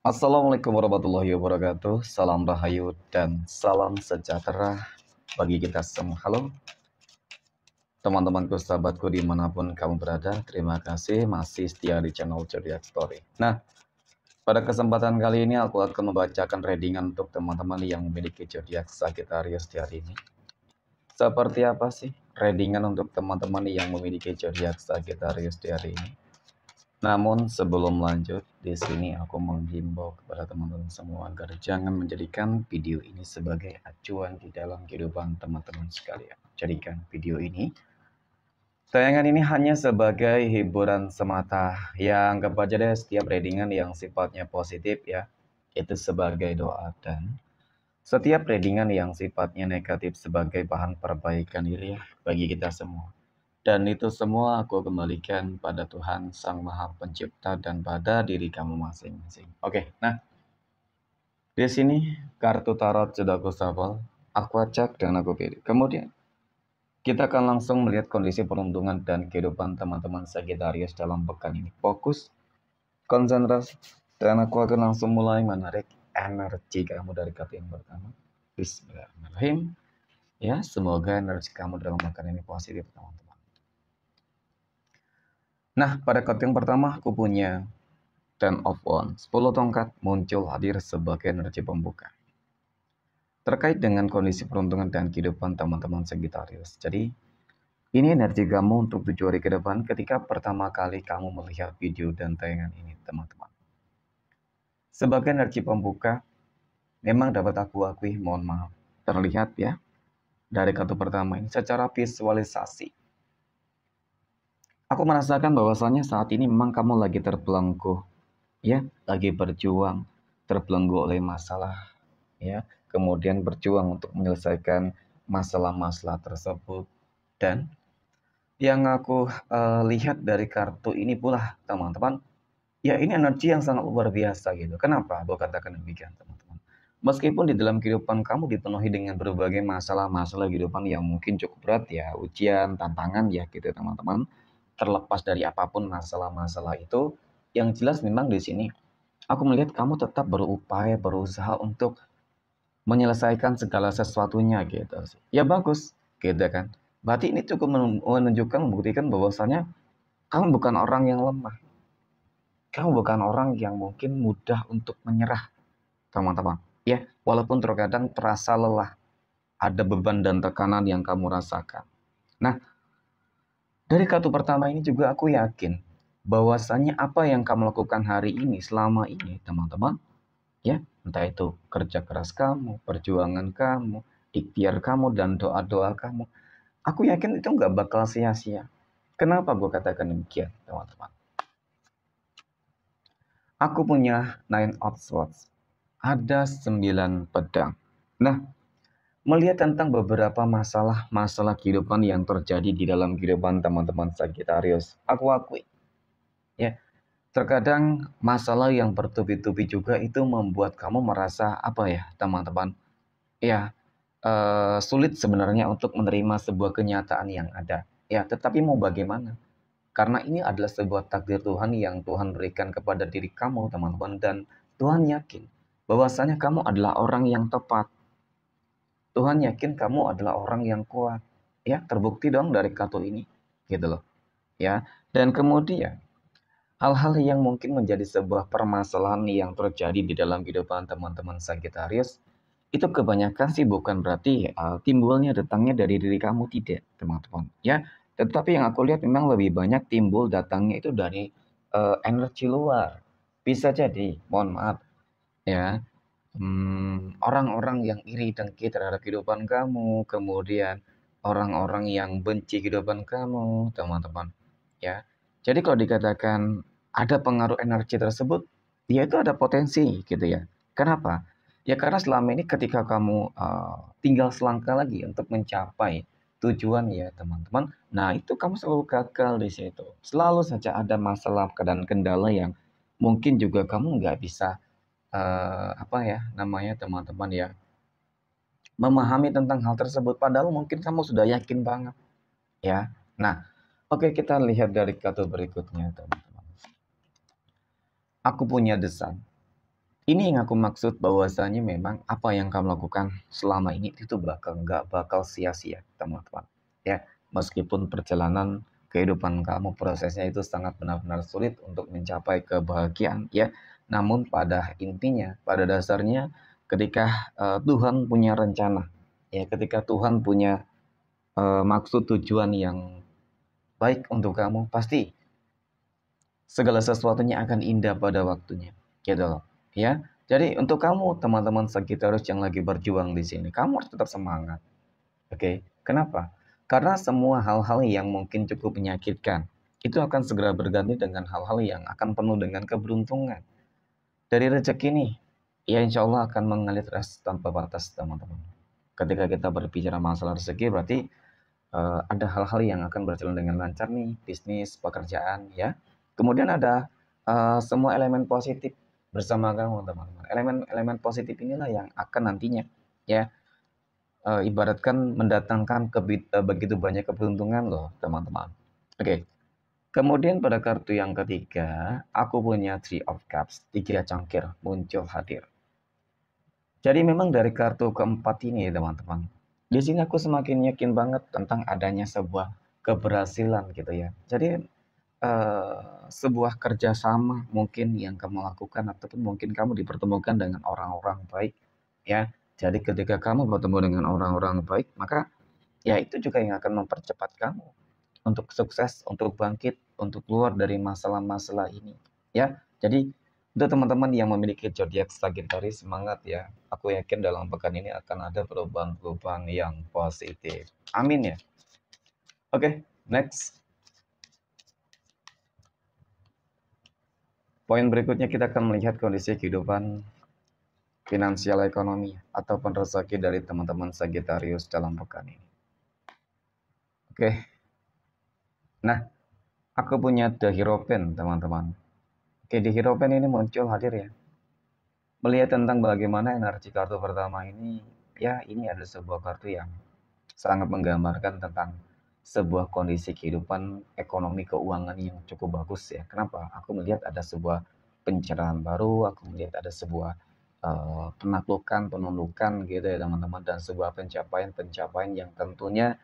Assalamualaikum warahmatullahi wabarakatuh. Salam rahayu dan salam sejahtera bagi kita semua. Halo teman-temanku, sahabatku dimanapun kamu berada. Terima kasih masih setia di channel Zodiac Story. Nah, pada kesempatan kali ini aku akan membacakan readingan untuk teman-teman yang memiliki zodiak Sagittarius di hari ini. Seperti apa sih readingan untuk teman-teman yang memiliki zodiak Sagittarius di hari ini? Namun sebelum lanjut, di sini aku menghimbau kepada teman-teman semua agar jangan menjadikan video ini sebagai acuan di dalam kehidupan teman-teman sekalian. Jadikan video ini, tayangan ini hanya sebagai hiburan semata. Ya, anggap aja deh setiap readingan yang sifatnya positif ya, itu sebagai doa. Dan setiap readingan yang sifatnya negatif sebagai bahan perbaikan diri ya, bagi kita semua. Dan itu semua aku kembalikan pada Tuhan Sang Maha Pencipta dan pada diri kamu masing-masing. Oke, nah di sini kartu tarot sudah aku shuffle, aku acak dan aku pilih. Kemudian kita akan langsung melihat kondisi peruntungan dan kehidupan teman-teman Sagittarius dalam pekan ini. Fokus, konsentrasi, dan aku akan langsung mulai menarik energi kamu dari kartu yang pertama. Bismillahirrahmanirrahim. Ya, semoga energi kamu dalam pekan ini positif, teman-teman. Nah, pada kartu yang pertama aku punya Ten of Wands. 10 tongkat muncul hadir sebagai energi pembuka. Terkait dengan kondisi peruntungan dan kehidupan teman-teman Sagittarius. Jadi, ini energi kamu untuk 7 hari ke depan ketika pertama kali kamu melihat video dan tayangan ini, teman-teman. Sebagai energi pembuka, memang dapat aku akui, mohon maaf, terlihat ya, dari kartu pertama ini secara visualisasi. Aku merasakan bahwasannya saat ini memang kamu lagi terbelenggu, ya, lagi berjuang, terbelenggu oleh masalah, ya, kemudian berjuang untuk menyelesaikan masalah-masalah tersebut. Dan yang aku lihat dari kartu ini pula, teman-teman, ya ini energi yang sangat luar biasa gitu. Kenapa aku katakan demikian, teman-teman? Meskipun di dalam kehidupan kamu dipenuhi dengan berbagai masalah-masalah kehidupan yang mungkin cukup berat ya, ujian, tantangan ya gitu, teman-teman. Terlepas dari apapun masalah-masalah itu, yang jelas memang di sini aku melihat kamu tetap berupaya, berusaha untuk menyelesaikan segala sesuatunya gitu. Ya bagus, gitu kan. Berarti ini cukup menunjukkan, membuktikan bahwasanya kamu bukan orang yang lemah. Kamu bukan orang yang mungkin mudah untuk menyerah, teman-teman. Ya, walaupun terkadang terasa lelah, ada beban dan tekanan yang kamu rasakan. Nah, dari kartu pertama ini juga aku yakin bahwasanya apa yang kamu lakukan hari ini, selama ini, teman-teman, ya, entah itu kerja keras kamu, perjuangan kamu, ikhtiar kamu, dan doa-doa kamu, aku yakin itu nggak bakal sia-sia. Kenapa gue katakan demikian, teman-teman? Aku punya Nine of Swords. Ada 9 pedang. Nah, melihat tentang beberapa masalah kehidupan yang terjadi di dalam kehidupan teman-teman Sagittarius, aku akui, ya, terkadang masalah yang bertubi-tubi juga itu membuat kamu merasa apa ya, teman-teman? Ya, sulit sebenarnya untuk menerima sebuah kenyataan yang ada. Ya, tetapi mau bagaimana? Karena ini adalah sebuah takdir Tuhan yang Tuhan berikan kepada diri kamu, teman-teman. Dan Tuhan yakin bahwasanya kamu adalah orang yang tepat. Tuhan yakin kamu adalah orang yang kuat. Ya, terbukti dong dari kartu ini. Gitu loh. Ya, dan kemudian hal-hal yang mungkin menjadi sebuah permasalahan yang terjadi di dalam kehidupan teman-teman Sagittarius, itu kebanyakan sih bukan berarti timbulnya datangnya dari diri kamu, tidak, teman-teman. Ya, tetapi yang aku lihat memang lebih banyak timbul datangnya itu dari energi luar. Bisa jadi, mohon maaf, ya, orang-orang yang iri dengki terhadap kehidupan kamu, kemudian orang-orang yang benci kehidupan kamu, teman-teman. Ya, jadi kalau dikatakan ada pengaruh energi tersebut, ya itu ada potensi gitu ya. Kenapa? Ya karena selama ini ketika kamu tinggal selangkah lagi untuk mencapai tujuan ya teman-teman, nah itu kamu selalu gagal di situ. Selalu saja ada masalah dan kendala yang mungkin juga kamu nggak bisa apa ya namanya, teman-teman ya, memahami tentang hal tersebut. Padahal mungkin kamu sudah yakin banget ya. Nah, oke, kita lihat dari kartu berikutnya, teman-teman. Aku punya The Sun. Ini yang aku maksud bahwasanya memang apa yang kamu lakukan selama ini itu nggak bakal sia-sia, teman-teman. Ya, meskipun perjalanan kehidupan kamu prosesnya itu sangat benar-benar sulit untuk mencapai kebahagiaan, ya. Namun pada intinya, pada dasarnya, ketika Tuhan punya rencana, ya, ketika Tuhan punya maksud tujuan yang baik untuk kamu, pasti segala sesuatunya akan indah pada waktunya, gitu loh. Ya, jadi untuk kamu teman-teman Sagittarius yang lagi berjuang di sini, kamu harus tetap semangat. Oke, kenapa? Karena semua hal-hal yang mungkin cukup menyakitkan itu akan segera berganti dengan hal-hal yang akan penuh dengan keberuntungan. Dari rezeki nih, ya insya Allah akan mengalir tanpa batas, teman-teman. Ketika kita berbicara masalah rezeki, berarti ada hal-hal yang akan berjalan dengan lancar nih, bisnis, pekerjaan, ya. Kemudian ada semua elemen positif bersama kamu, teman-teman. Elemen-elemen positif inilah yang akan nantinya, ya, ibaratkan mendatangkan begitu banyak keberuntungan loh, teman-teman. Oke. Kemudian pada kartu yang ketiga, aku punya Three of Cups, 3 cangkir muncul hadir. Jadi memang dari kartu keempat ini, teman-teman, di sini aku semakin yakin banget tentang adanya sebuah keberhasilan gitu ya. Jadi sebuah kerjasama mungkin yang kamu lakukan ataupun mungkin kamu dipertemukan dengan orang-orang baik, ya. Jadi ketika kamu bertemu dengan orang-orang baik, maka ya itu juga yang akan mempercepat kamu untuk sukses, untuk bangkit, untuk keluar dari masalah-masalah ini. Ya, jadi untuk teman-teman yang memiliki zodiak Sagittarius, semangat ya. Aku yakin dalam pekan ini akan ada perubahan-perubahan yang positif. Amin ya. Oke, next. Poin berikutnya kita akan melihat kondisi kehidupan finansial ekonomi ataupun rezeki dari teman-teman Sagittarius dalam pekan ini. Oke, nah aku punya The Hierophant, teman-teman. Oke, The Hierophant ini muncul hadir ya. Melihat tentang bagaimana energi kartu pertama ini, ya ini adalah sebuah kartu yang sangat menggambarkan tentang sebuah kondisi kehidupan ekonomi keuangan yang cukup bagus ya. Kenapa? Aku melihat ada sebuah pencerahan baru, aku melihat ada sebuah penaklukan, penundukan gitu ya teman-teman, dan sebuah pencapaian-pencapaian yang tentunya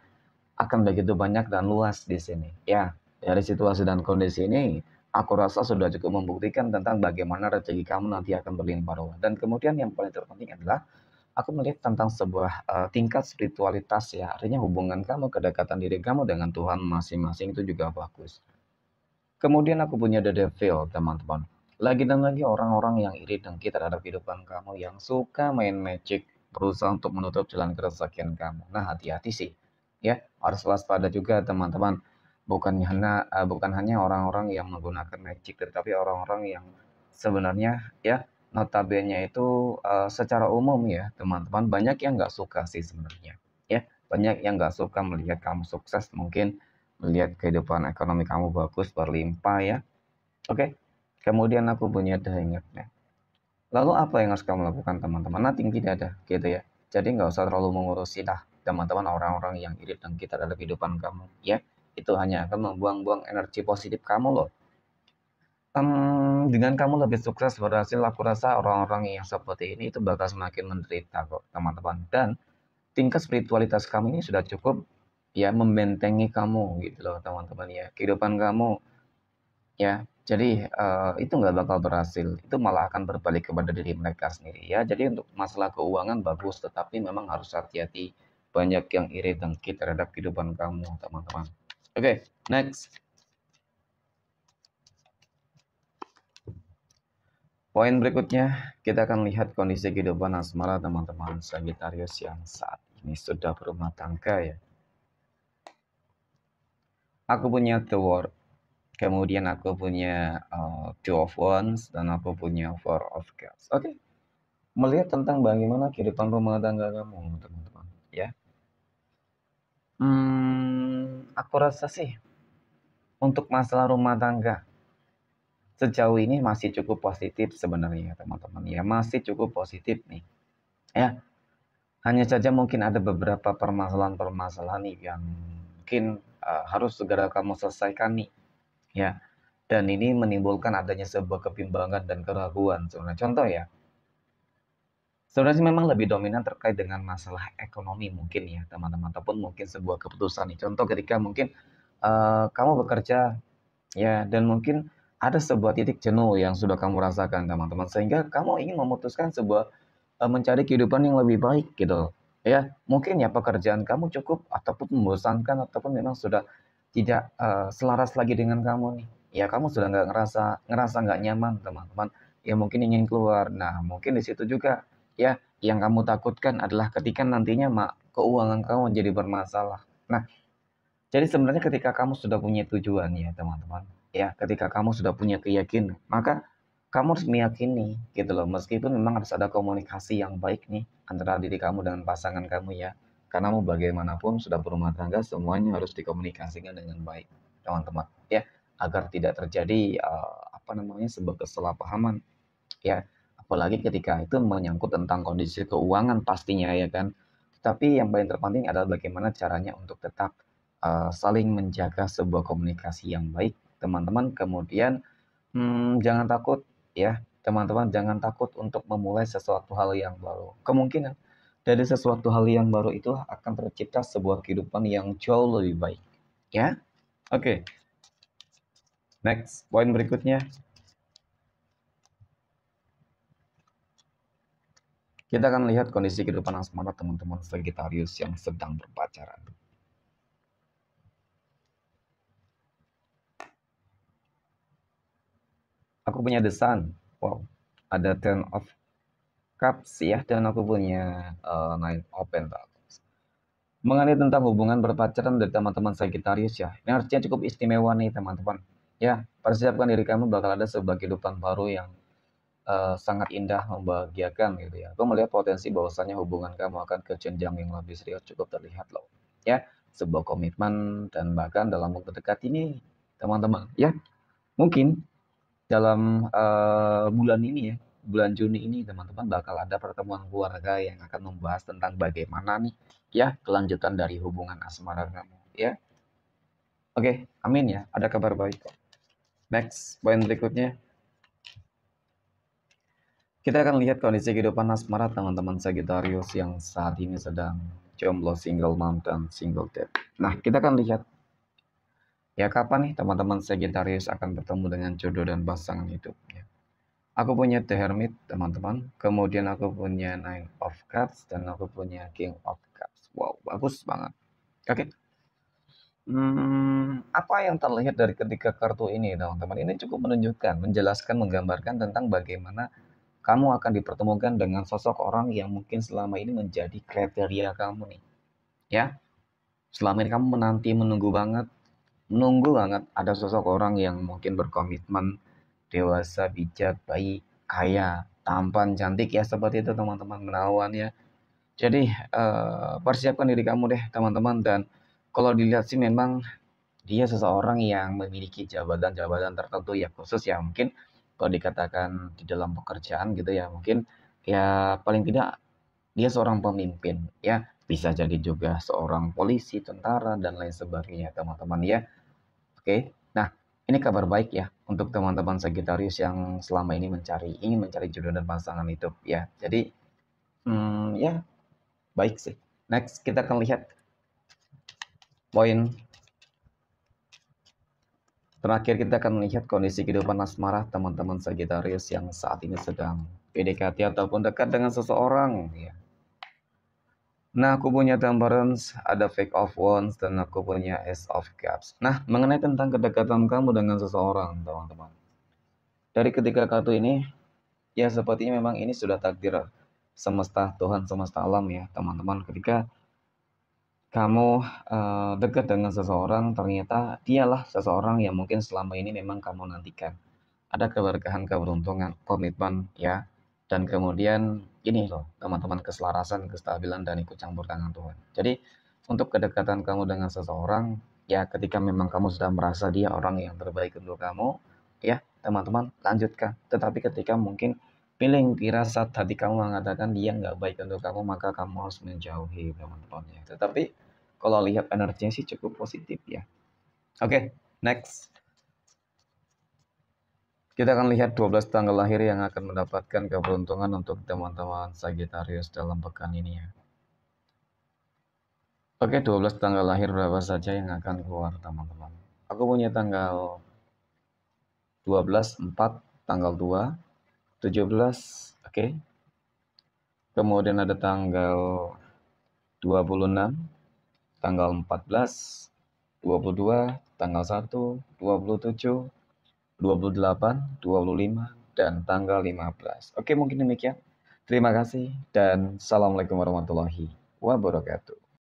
akan begitu banyak dan luas di sini. Ya, dari situasi dan kondisi ini, aku rasa sudah cukup membuktikan tentang bagaimana rezeki kamu nanti akan berlimpah ruah. Dan kemudian yang paling terpenting adalah aku melihat tentang sebuah tingkat spiritualitas ya, artinya hubungan kamu, kedekatan diri kamu dengan Tuhan masing-masing itu juga bagus. Kemudian aku punya The Devil, teman-teman. Lagi dan lagi orang-orang yang iri dengki terhadap kehidupan kamu, yang suka main magic, berusaha untuk menutup jalan keresakian kamu. Nah, hati-hati sih. Ya, harus waspada juga, teman-teman. Bukan hanya orang-orang yang menggunakan magic, tetapi orang-orang yang sebenarnya ya notabene itu secara umum ya, teman-teman, banyak yang nggak suka sih sebenarnya. Ya, banyak yang nggak suka melihat kamu sukses, mungkin melihat kehidupan ekonomi kamu bagus, berlimpah ya. Oke, kemudian aku punya ingatnya. Lalu apa yang harus kamu lakukan teman-teman? Nothing, tidak ada gitu ya. Jadi nggak usah terlalu mengurusi lah teman-teman orang-orang yang iri dan kita dalam kehidupan kamu ya. Itu hanya akan membuang-buang energi positif kamu loh. Dengan kamu lebih sukses berhasil, aku rasa orang-orang yang seperti ini itu bakal semakin menderita kok teman-teman. Dan tingkat spiritualitas kamu ini sudah cukup ya membentengi kamu gitu loh teman-teman ya. Kehidupan kamu ya, jadi itu nggak bakal berhasil. Itu malah akan berbalik kepada diri mereka sendiri ya. Jadi untuk masalah keuangan bagus, tetapi memang harus hati-hati. Banyak yang iri dengki terhadap kehidupan kamu teman-teman. Oke, next. Poin berikutnya, kita akan lihat kondisi kehidupan asmara teman-teman Sagittarius yang saat ini sudah berumah tangga ya. Aku punya The World, kemudian aku punya Two of Wands, dan aku punya Four of Cups. Oke, melihat tentang bagaimana kehidupan rumah tangga kamu, teman-teman. Ya, aku rasa sih untuk masalah rumah tangga sejauh ini masih cukup positif sebenarnya, teman-teman. Ya, masih cukup positif nih. Ya, hanya saja mungkin ada beberapa permasalahan-permasalahan nih yang mungkin harus segera kamu selesaikan nih. Ya, dan ini menimbulkan adanya sebuah kebimbangan dan keraguan sebenarnya. Contoh ya, Sebenarnya memang lebih dominan terkait dengan masalah ekonomi mungkin ya teman-teman, ataupun mungkin sebuah keputusan nih. Contoh ketika mungkin kamu bekerja ya, dan mungkin ada sebuah titik jenuh yang sudah kamu rasakan teman-teman, sehingga kamu ingin memutuskan sebuah mencari kehidupan yang lebih baik gitu ya. Mungkin ya pekerjaan kamu cukup ataupun membosankan, ataupun memang sudah tidak selaras lagi dengan kamu nih. Ya kamu sudah nggak ngerasa nggak nyaman teman-teman. Ya mungkin ingin keluar. Nah mungkin di situ juga ya yang kamu takutkan adalah ketika nantinya keuangan kamu jadi bermasalah. Nah jadi sebenarnya ketika kamu sudah punya tujuan ya teman-teman, ya ketika kamu sudah punya keyakinan, maka kamu harus meyakini gitu loh, meskipun memang harus ada komunikasi yang baik nih antara diri kamu dengan pasangan kamu ya. Karena mau bagaimanapun sudah berumah tangga, semuanya harus dikomunikasikan dengan baik, teman-teman. Ya, agar tidak terjadi apa namanya sebuah kesalahpahaman ya. Apalagi ketika itu menyangkut tentang kondisi keuangan pastinya ya kan. Tapi yang paling terpenting adalah bagaimana caranya untuk tetap saling menjaga sebuah komunikasi yang baik, teman-teman. Kemudian jangan takut ya, teman-teman, jangan takut untuk memulai sesuatu hal yang baru. Kemungkinan dari sesuatu hal yang baru itu akan tercipta sebuah kehidupan yang jauh lebih baik. Ya, oke. Next, poin berikutnya. Kita akan lihat kondisi kehidupan asmara teman-teman Sagittarius yang sedang berpacaran. Aku punya The Sun. Wow, ada Ten of Cups ya, dan aku punya Nine of Pentacles. Mengenai tentang hubungan berpacaran dari teman-teman Sagittarius ya, ini artinya cukup istimewa nih teman-teman. Ya, persiapkan diri kamu bakal ada sebuah kehidupan baru yang sangat indah, membahagiakan gitu ya. Aku melihat potensi bahwasanya hubungan kamu akan ke jenjang yang lebih serius cukup terlihat loh. Ya, sebuah komitmen dan bahkan dalam waktu dekat ini teman-teman ya, mungkin dalam bulan ini ya, bulan Juni ini teman-teman bakal ada pertemuan keluarga yang akan membahas tentang bagaimana nih ya kelanjutan dari hubungan asmara kamu ya. Oke, amin ya. Ada kabar baik kok. Next, poin berikutnya. Kita akan lihat kondisi kehidupan asmara teman-teman Sagittarius yang saat ini sedang jomblo, single mom, dan single dad. Nah, kita akan lihat ya kapan nih teman-teman Sagittarius akan bertemu dengan jodoh dan pasangan hidup. Ya. Aku punya The Hermit, teman-teman. Kemudian aku punya Nine of Cups dan aku punya King of Cups. Wow, bagus banget. Oke. Apa yang terlihat dari ketiga kartu ini, teman-teman? Ini cukup menunjukkan, menjelaskan, menggambarkan tentang bagaimana kamu akan dipertemukan dengan sosok orang yang mungkin selama ini menjadi kriteria kamu nih. Ya, selama ini kamu menunggu banget ada sosok orang yang mungkin berkomitmen, dewasa, bijak, baik, kaya, tampan, cantik ya seperti itu teman-teman, menawan ya. Jadi persiapkan diri kamu deh teman-teman, dan kalau dilihat sih memang dia seseorang yang memiliki jabatan-jabatan tertentu ya, khusus ya mungkin kalau dikatakan di dalam pekerjaan gitu ya, mungkin ya paling tidak dia seorang pemimpin ya, bisa jadi juga seorang polisi, tentara, dan lain sebagainya teman-teman ya. Oke, nah ini kabar baik ya untuk teman-teman Sagittarius yang selama ini ingin mencari jodoh dan pasangan hidup ya. Jadi ya baik sih. Next kita akan lihat poin terakhir, kita akan melihat kondisi kehidupan asmara teman-teman Sagittarius yang saat ini sedang PDKT ataupun dekat dengan seseorang ya. Nah, aku punya Temperance, ada Fake of Wands, dan aku punya Ace of Cups. Nah, mengenai tentang kedekatan kamu dengan seseorang, teman-teman. Dari ketiga kartu ini, ya sepertinya memang ini sudah takdir semesta, Tuhan semesta alam ya, teman-teman. Ketika kamu dekat dengan seseorang, ternyata dialah seseorang yang mungkin selama ini memang kamu nantikan. Ada keberkahan, keberuntungan, komitmen ya, dan kemudian ini loh teman-teman, keselarasan, kestabilan, dan ikut campur tangan Tuhan. Jadi untuk kedekatan kamu dengan seseorang ya, ketika memang kamu sudah merasa dia orang yang terbaik untuk kamu ya teman-teman, lanjutkan. Tetapi ketika mungkin feeling firasat hati kamu mengatakan dia nggak baik untuk kamu, maka kamu harus menjauhi teman-teman ya. Tetapi kalau lihat energinya sih cukup positif ya. Oke, next. Kita akan lihat 12 tanggal lahir yang akan mendapatkan keberuntungan untuk teman-teman Sagittarius dalam pekan ini ya. Oke, 12 tanggal lahir berapa saja yang akan keluar teman-teman. Aku punya tanggal 12, 4, tanggal 2, 17, oke. Kemudian ada tanggal 26, tanggal 14, 22, tanggal 1, 27, 28, 25, dan tanggal 15. Oke, mungkin demikian. Terima kasih dan assalamualaikum warahmatullahi wabarakatuh.